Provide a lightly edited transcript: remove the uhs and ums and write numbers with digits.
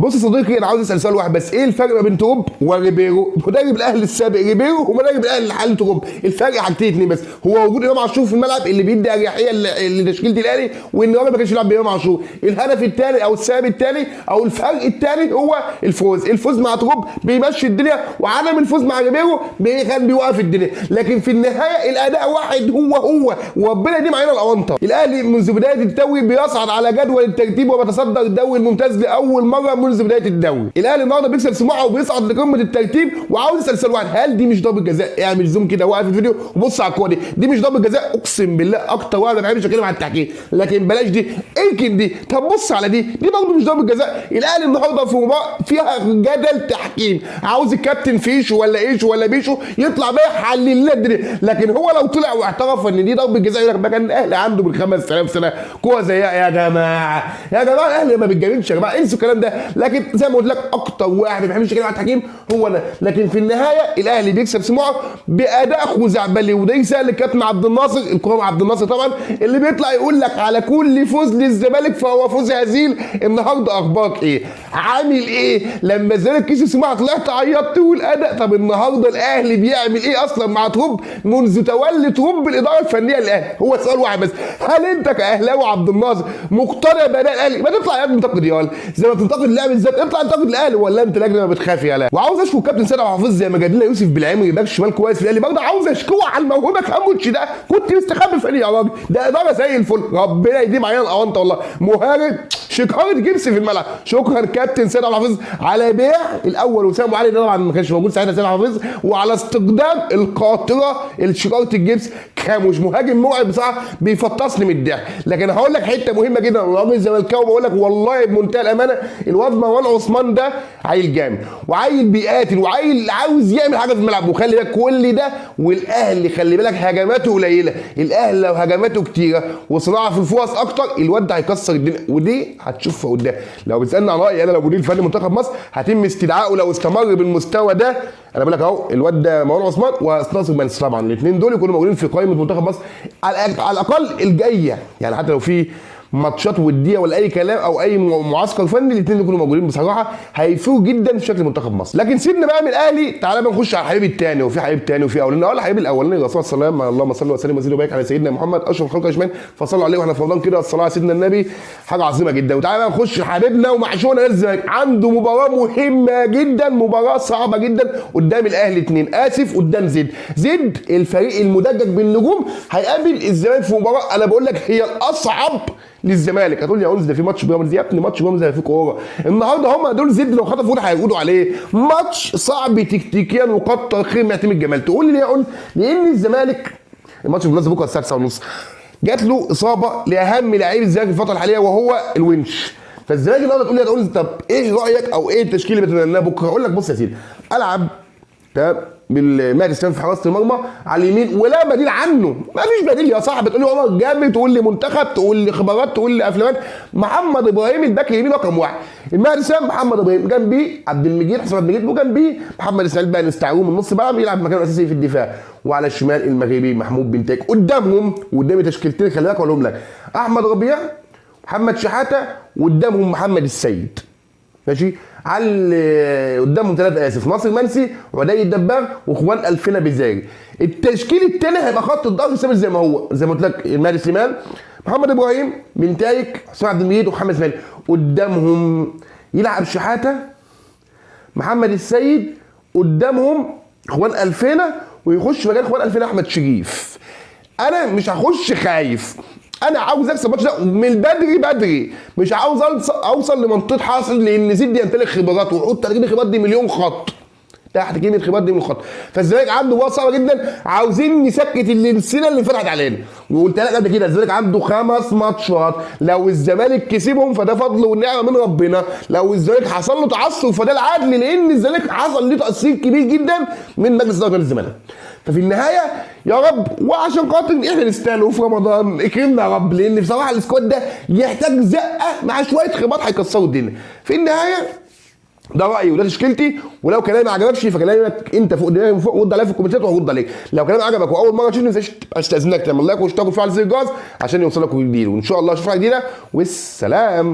بص يا صديقي، انا عاوز اسال سؤال واحد بس، ايه الفرق ما بين تروب وريبيرو؟ مدرب الاهلي السابق ريبيرو ومدرب الاهلي الحالي تروب. الفرق حاجتين اتنين بس، هو وجود امام عاشور في الملعب اللي بيدي اريحيه لتشكيله الاهلي، وان الراجل ما كانش يلعب بامام عاشور. الهدف الثاني او السبب الثاني او الفرق الثاني هو الفوز مع تروب بيمشي الدنيا، وعدم الفوز مع ريبيرو كان بيوقف الدنيا. لكن في النهايه الاداء واحد هو وربنا يديم علينا الاونطه. الاهلي منذ بدايه الدوري بيصعد على جدول الترتيب وبيتصدر الدوري الممتاز لاول مره منذ بدايه الدوري. الاهلي النهارده بيكسب سموحه وبيصعد لقمه الترتيب. وعاوز اسال سؤال واحد، هل دي مش ضربه جزاء؟ اعمل زوم كده وقف الفيديو وبص على الكوره دي مش ضربه جزاء؟ اقسم بالله اكتر واحد ما بحبش اتكلم عن التحكيم، لكن بلاش دي، يمكن دي. طب بص على دي برضه مش ضربه جزاء. الاهلي النهارده في مباراه فيها جدل تحكيم، عاوز الكابتن فيشو ولا ايش ولا بيشو يطلع بقى يحلل لنا الدنيا. لكن هو لو طلع واعترف ان دي ضربه جزاء يقول لك كان الاهلي عنده من 5000 سنه كوره زيها. يا جماعه الاهلي ما بيتجاملش يا جماعه، انسوا الكلام ده. لكن زي ما قلت لك اكتر واحد ما بيحبش يتكلم عن التحكيم هو انا. لكن في النهايه الاهلي بيكسب سموحه باداء خزعبلي، وده يسال الكابتن عبد الناصر، الكرام عبد الناصر طبعا، اللي بيطلع يقول لك على كل فوز للزمالك فهو فوز هزيل. النهارده اخبارك ايه؟ عامل ايه؟ لما الزمالك كسب سموحه طلعت عيطت والاداء. طب النهارده الاهلي بيعمل ايه اصلا مع تروب منذ تولي تروب الاداره الفنيه للاهلي؟ هو سؤال واحد بس، هل انت كاهلاوي عبد الناصر مقتنع باداء الاهلي؟ ما تطلع يا ابني انتقد يا ولد، زي ما بتنتقد اللاعب الذات اطلع انتقد الاهلي، ولا انت لجنه ما بتخاف يا لا؟ وعاوز اشكر الكابتن سيد عبد الحفيظ زي ما جاب لنا يوسف بالعمري باك شمال كويس في الاهلي، برضه عاوز اشكره على الموهبه كاموتش ده، كنت مستخبي في يا راجل، ده اداره زي الفل، ربنا يديم علينا الاونطه والله. مهاجم شكاره جبس في الملعب. شكرا كابتن سيد عبد الحفيظ على بيع الاول وسام علي، ده طبعا ما كانش موجود ساعتها سيد عبد الحفيظ، وعلى استقدام القاطره شكاره الجبس كاموش. مهاجم مرعب بصراحه بيفطسني من الضحك. لكن هقول لك حته مهمه جدا، راجل زملكاوي بقول لك والله بمنتهى الامانه، الواد مروان عثمان ده عيل جامد وعيل بيقاتل وعيل عاوز يعمل حاجه في الملعب. وخلي بالك كل ده والاهلي خلي بالك هجماته قليله، الاهلي لو هجماته كتيره وصناعه في الفرص اكتر الواد ده هيكسر الدنيا، ودي هتشوفها قدام. لو بتسالني عن رايي انا لو مدير فني منتخب مصر هتم استدعائه لو استمر بالمستوى ده. انا بقول لك اهو الواد ده مروان عثمان وناصر منسي، طبعا الاثنين دول يكونوا موجودين في قائمه منتخب مصر على الاقل الجايه، يعني حتى لو في ماتشات وديه ولا اي كلام او اي معسكر فني الاثنين يكونوا موجودين بصراحه هيفرقوا جدا في شكل منتخب مصر. لكن سيبنا بقى من الاهلي، تعالى بقى نخش على الحبيب الثاني، وفي حبيب ثاني وفي اولاني. اول الحبيب الاولاني الرسول صلى الله عليه وسلم، اللهم صل وسلم وزد وبارك على سيدنا محمد اشرف الخلق اجمعين، فصلوا عليه واحنا في رمضان كده الصلاه على سيدنا النبي حاجه عظيمه جدا. وتعالى بقى نخش حبيبنا ومعشوقنا الزمالك، عنده مباراه مهمه جدا، مباراه صعبه جدا قدام الاهلي 2 اسف قدام زد الفريق المدجج بالنجوم هيقابل الزمالك في مباراه انا بقول لك هي الاصعب للزمالك. هتقول لي يا انس ده في ماتش بيراميدز، يا ابني ماتش بيراميدز في كوره النهارده، هم دول زد لو خطفوا هيقولوا عليه ماتش صعب تكتيكيا وكتر خير معتمد جمال. تقول لي ليه؟ اقول لان الزمالك الماتش بالمناسبه بكره الساعه 9:30 جات له اصابه لاهم لاعبي الزمالك في الفتره الحاليه وهو الونش. فالزمالك النهارده تقول لي هتقول طب ايه رايك او ايه التشكيل اللي بتتمناه بكره؟ اقول لك بص يا سيدي، العب تمام بالمهدي سلام في حراسه المرمى على اليمين ولا بديل عنه، ما فيش بديل يا صاحبي. تقول لي عمر جامد، تقول لي منتخب، تقول لي خبرات، تقول لي افلامات. محمد ابراهيم الباك اليمين رقم واحد، المهدي سلام محمد ابراهيم جنبيه عبد المجيد حسام عبد المجيد، وجنبيه محمد اسماعيل بقى نستعيروه من نص ملعب يلعب مكانه الاساسي في الدفاع. وعلى الشمال المغربي محمود بن تاج. قدامي تشكيلتين خلي بالك اقولهم لك، احمد ربيع محمد شحاته وقدامهم محمد السيد ماشي. على قدامهم 3 ناصر منسي وعدي الدباغ واخوان الفنا بزاري. التشكيل الثاني هيبقى خط الظهر ثابت زي ما هو، زي ما قلت لك المهدي سليمان محمد ابراهيم بن تايك حسام عبد المجيد ومحمد اسماعيل. قدامهم يلعب شحاته محمد السيد، قدامهم اخوان الفنا ويخش مكان اخوان الفنا احمد شريف. انا مش هخش خايف، انا عاوز اكسب الماتش ده من بدري، مش عاوز اوصل لمنطقه حاصل، لان زد يمتلك خبرات وحط تركيب الخبرات دي مليون خط تحت كلمه خبرات دي من الخط. فالزمالك عنده مباراه صعبه جدا، عاوزين نسكت السنه اللي فتحت علينا. وقلت لك قبل كده الزمالك عنده 5 ماتشات، لو الزمالك كسبهم فده فضل والنعمه من ربنا، لو الزمالك حصل له تعثر فده العدل، لان الزمالك حصل له تاثير كبير جدا من مجلس اداره الزمالك. ففي النهايه يا رب وعشان خاطر احنا نستاهل في رمضان اكرمنا يا رب، لان بصراحه السكواد ده يحتاج زقه مع شويه خبرات هيكسروا الدنيا. في النهايه ده رايي وده تشكيلتي، ولو كلامي ما عجبكش فكلامك انت فوق دماغي من فوق رد عليا في الكومنتات وهرد عليك. لو كلامي عجبك واول مره تشوفني ما تنساش استاذنك تعمل لايك واشترك وتفعل زر الجرس عشان يوصلك جديد، وان شاء الله اشوفك جديده والسلام.